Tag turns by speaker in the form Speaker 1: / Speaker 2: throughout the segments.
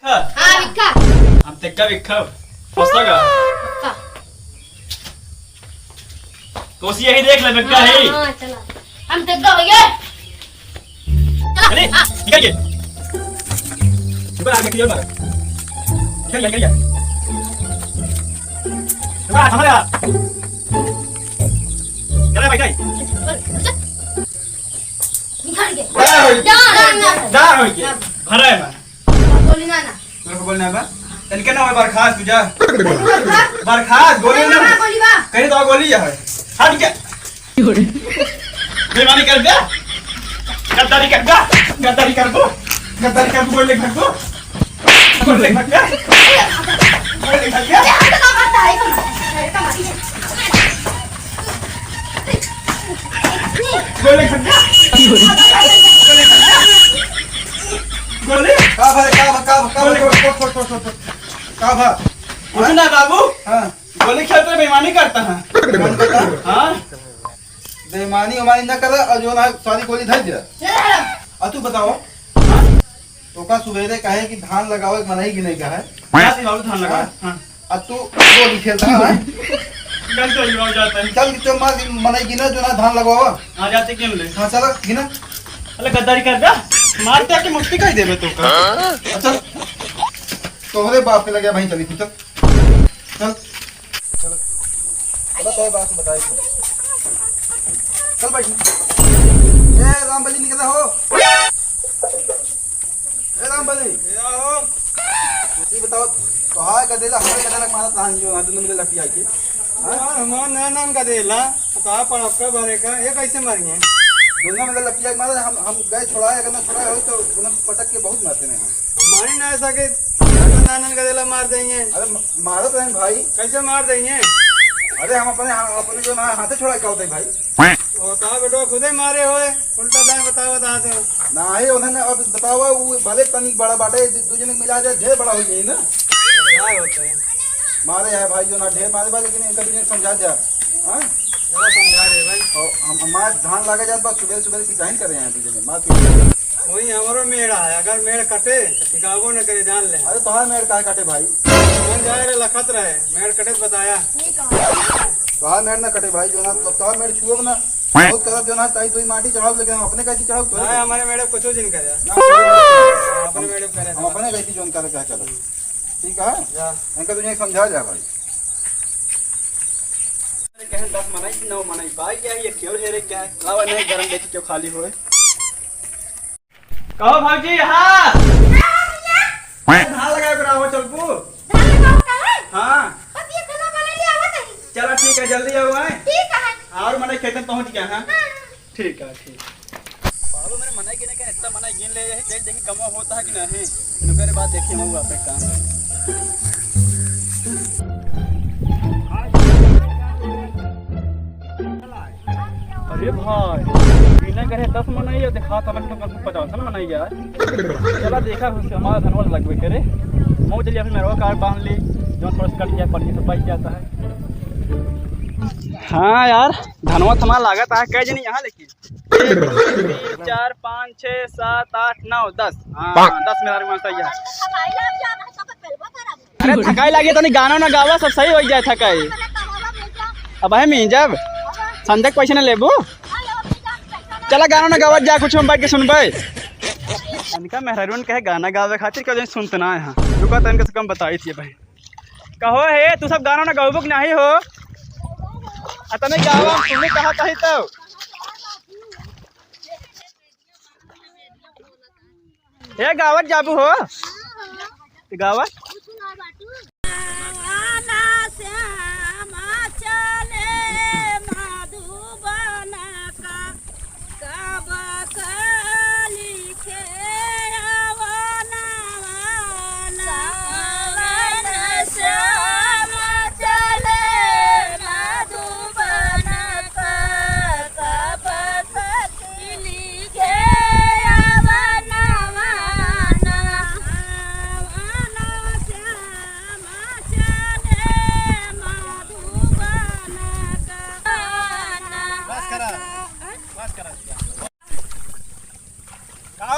Speaker 1: हाँ विक्का
Speaker 2: हम तेक्का विक्का फंसता का
Speaker 1: पक्का।
Speaker 2: कोसी यही देख ले विक्का है
Speaker 1: हाँ चला हम तेक्का हो गए।
Speaker 2: अरे निकल के ऊपर आगे क्लियर मार निकल गया ऊपर आ हमारा चला भाई
Speaker 1: निकाल के
Speaker 2: जा हो गया भरा है मैं
Speaker 1: बोली ना
Speaker 2: मेरे को बोलना है इनके नाम है बरखास्त तुझा बरखास्त गोली ना
Speaker 1: गोली बा
Speaker 2: कहीं तो गोली है हट क्या बेईमानी कर दे गद्दारी कर दो गद्दारी कर दो बोल ले भग दो बोल ले भग गया बोल ले भग गया बोल ले भग गया गोली
Speaker 3: का भा
Speaker 2: कुछ ना बाबू
Speaker 3: हाँ
Speaker 2: गोली खेलते बेईमानी करता है हाँ
Speaker 3: बेईमानी उमानी न कर और जो ना सारी गोली धर दिया और तू बताओ तो का सुबेरे कहे कि धान लगाओ एक मनाई की नहीं का है
Speaker 2: क्या बाबू धान लगा हाँ
Speaker 3: और तू गोली खेलता है
Speaker 2: कल तो युवा जाता है
Speaker 3: चल तो मनाई गिना जो ना धान लगाओ
Speaker 2: आ जाते क्यों ले
Speaker 3: हाँ चल गिना
Speaker 2: अरे गद्दारी कर दे मारते आके मुक्ति कही देवे तो का
Speaker 3: चल तोहरे बाप पे लगे भाई चली तू चल चल चल तो बात बताए चल बैठ ए रामबली निकला हो ए रामबली ये बताओ तो हां गदेला हमारे गदेला मारा तान जो हाथ में मिले लपटी आई के
Speaker 4: यार हमार नाम गदेला तो आप आपका भरे का ये कैसे मारेंगे
Speaker 3: दोनों में लपटिया मारा हम गए छुड़ाए अगर ना छुड़ाए हो तो उन्हें पटक के बहुत मारते हैं हम
Speaker 4: मारी ना सके नानन गदेला मार देंगे
Speaker 3: अरे मारो तो हैं भाई
Speaker 4: कैसे मार देंगे
Speaker 3: अरे हम अपने जो ना हाथे छोड़ा क्या होता है भाई
Speaker 4: होता बेटो खुद ही मारे होए उल्टा दाएं बताओ बता दो
Speaker 3: ना ही उन्होंने अब बताओ वो भले तनिक बड़ा बाटे दूसरे ने मिला जाए ढेर बड़ा हो जाए ना
Speaker 4: क्या होता है
Speaker 3: मारे है भाई जो ना ढेर मारे बा लेकिन इनका भी समझा जा हां
Speaker 4: चलो समझा रहे भाई
Speaker 3: और हम हमार धान लगा जात बस सुबह सुबह की टाइम करे हैं दूसरे में मार
Speaker 4: वही हमारो मेड़ा है अगर मेड़ कटे तो ठिकाबो न करे जान ले
Speaker 3: अरे तोहार मेड़ काहे काटे भाई
Speaker 4: मन जाए रे लखत रहे मेड़ कटे तो बताया
Speaker 3: तोहार मेड़ ना कटे भाई जो ना तोहार मेड़ छुओ ना बहुत तरह जो ना ताई तो माटी चढ़ाओ लेकिन हम अपने कैसी चढ़ाओ तो
Speaker 4: ना हमारे मेड़े कुछ दिन करे अपने मेड़े करे
Speaker 3: हम अपने कैसी जोन करे क्या चलो ठीक है
Speaker 4: जा
Speaker 3: इनका तुझे समझा जा भाई
Speaker 2: कहें 10 मनाई कि 9 मनाई भाई क्या है ये क्यों है रे क्या है लावा नहीं गरम लेके क्यों खाली होए कहो भाजी हां धान लगाओ करा हो चलपू हां चलो ठीक है जल्दी आओ आए और मनाई खेतन पहुंच गया हां ठीक है ठीक बाबू मैंने मनाई गिने का इतना मनाई गिन ले है देखिए कम होता है कि नहीं फिर बाद देखिए हम वापस काम अरे भाई बिना करे 10 मनाई है दिखा तो मैं तो 50 मनाई यार चला देखा हमारा धनवाल लगवे करे मो चलिए फिर मेरा कार्ड बांध ली जो थोड़ा कट गया पड़ी तो पाई जाता है हाँ यार धनवा थमा लागत है कई जनी यहाँ लेकिन 1 2 3 4 5 6 7 8 9 10 हाँ 10 मेरा रुपया सही है अरे थकाई लगी तो नहीं गाना ना गावा सब सही हो जाए थकाई अब है मैं जब संदेह पैसे ना लेबू चला गाना ना गावत जा कुछ हम बैठ के सुनबे इनका मेहरून कहे गाना गावे खातिर क्यों सुनतना है यहाँ रुका तो इनके से कम बताई थी भाई कहो हे तू सब गाना ना गावबुक नहीं हो तने गावा तुमने कहा था ही तो हे गावत जाबू हो गावत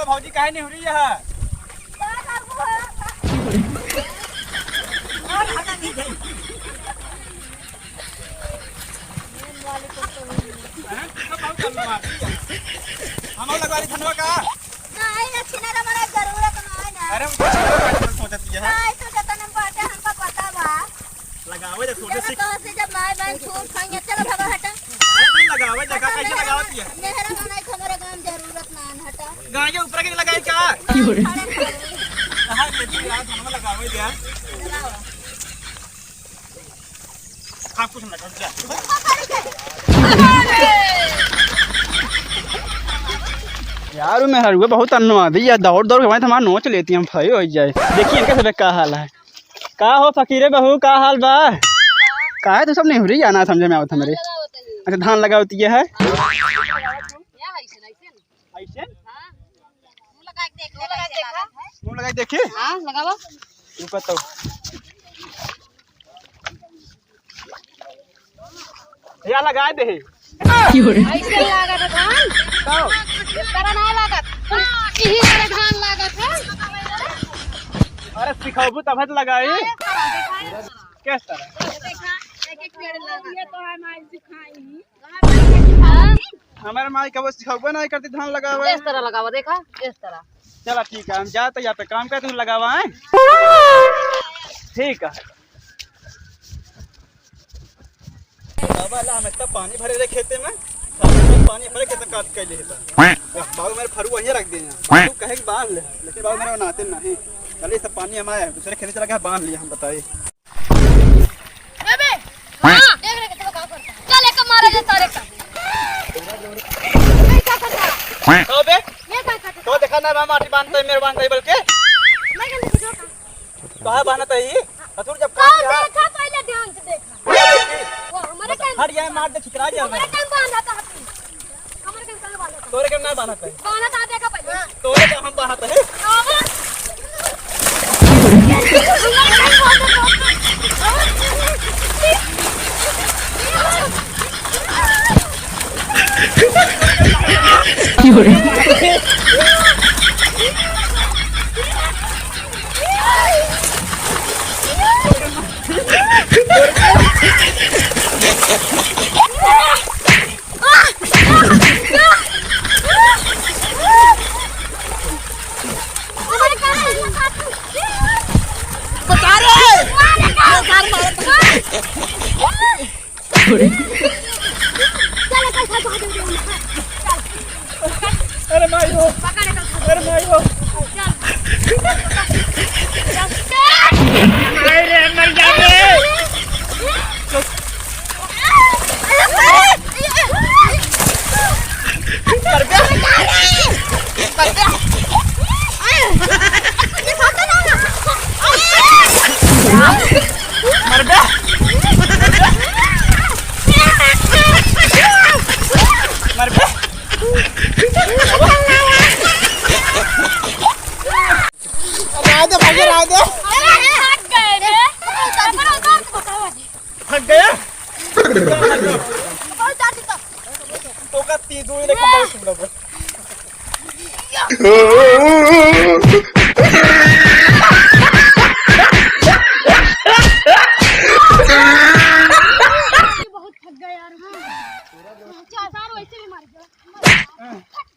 Speaker 2: भाजी काहे नहीं हो रही है हम लगवा रही धनवा का
Speaker 5: नहीं ना छिनारा मरा जरूरत नहीं ना
Speaker 2: अरे हम सोचती है
Speaker 5: नहीं तो जतन बाटे हमका पता बा
Speaker 2: लगावे जब छोटे से
Speaker 5: तो से जब माय बहन छूट खाएंगे चलो भगा हटा
Speaker 2: अरे नहीं लगावे जगह कैसे लगावती है
Speaker 5: नेहरा मनाई हमारे गांव जरूरत ना हटा
Speaker 2: गाय के ऊपर के लगाई का हां खेती यार धनवा लगावे दिया आप कुछ ना कर जा यार मैं हरुआ बहुत अन्नवादी या दौड़ दौड़ के हमारा नोच लेती हम फई हो जाए। देखिए इनका सब का हाल है का हो फकीरे बहू का हाल बा का है तो सब नहीं हो रही आना समझे में आवत हमरे अच्छा धान लगावती है ऐसे मुंह लगा देखिए
Speaker 1: हां लगावा
Speaker 2: रुको तो या लगा दे
Speaker 1: ऐसे लागत है धान
Speaker 2: तो
Speaker 1: इस तरह ना लागत यही वाला धान लागत है
Speaker 2: अरे सिखाबू तब तो लगाई किस तरह
Speaker 1: एक पेड़ लगा ये तो है माई सिखाई
Speaker 2: हमारे माई कब सिखाबू नहीं करती धान लगावे
Speaker 1: इस तरह लगावा देखा इस तरह
Speaker 2: चलो ठीक है हम जाते यहाँ पे काम करते हैं लगावा है ठीक है बाबा ला हम इतना पानी भरे रहे खेते में पानी भरे खेत काट के लिए बाबू मेरे फरू वहीं रख दिए हैं कहे कि बांध ले लेकिन बाबू मेरे बनाते नहीं चलिए सब पानी हमारे दूसरे खेत चला गया बांध लिया हम बताइए
Speaker 1: बेबे हां देख रहे के तो का करता चल एक मारा ले तारे का नहीं का करता
Speaker 2: तो बे
Speaker 1: ये का करता
Speaker 2: तो देखा ना माटी बांधते मेरे बांधते बल्कि
Speaker 1: मैं क्या देखो
Speaker 2: कहां बांधता है अतुर जब
Speaker 1: का
Speaker 2: काम
Speaker 1: देखा पहले ध्यान से देखा वो हमारे टाइम
Speaker 2: हट जाए मार दे छितरा जाए
Speaker 1: हमारे टाइम बांधा था हमारे टाइम कहां बांधा था
Speaker 2: तोरे के ना बांधता है
Speaker 1: बांधा था देखा पहले
Speaker 2: तोरे के हम बांधते हैं अरे माई हो अरे माई हो अरे मर जाए मर गया मर गया हट गया तो का ती दूर ले खबर सुन लो
Speaker 1: बहुत थक गया यार 4 वैसे भी मर गया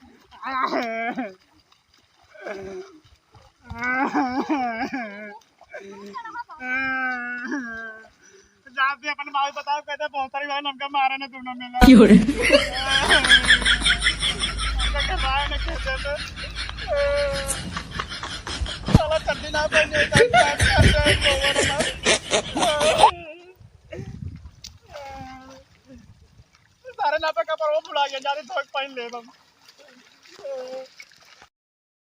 Speaker 2: जाते अपन माई बताओ कहते बहुत सारी बार हमका मारा ने दोनों मिला साला चड्डी ना पहने सारे ना पे कपड़ा वो बुला गया जाने धोक पहन ले बाबू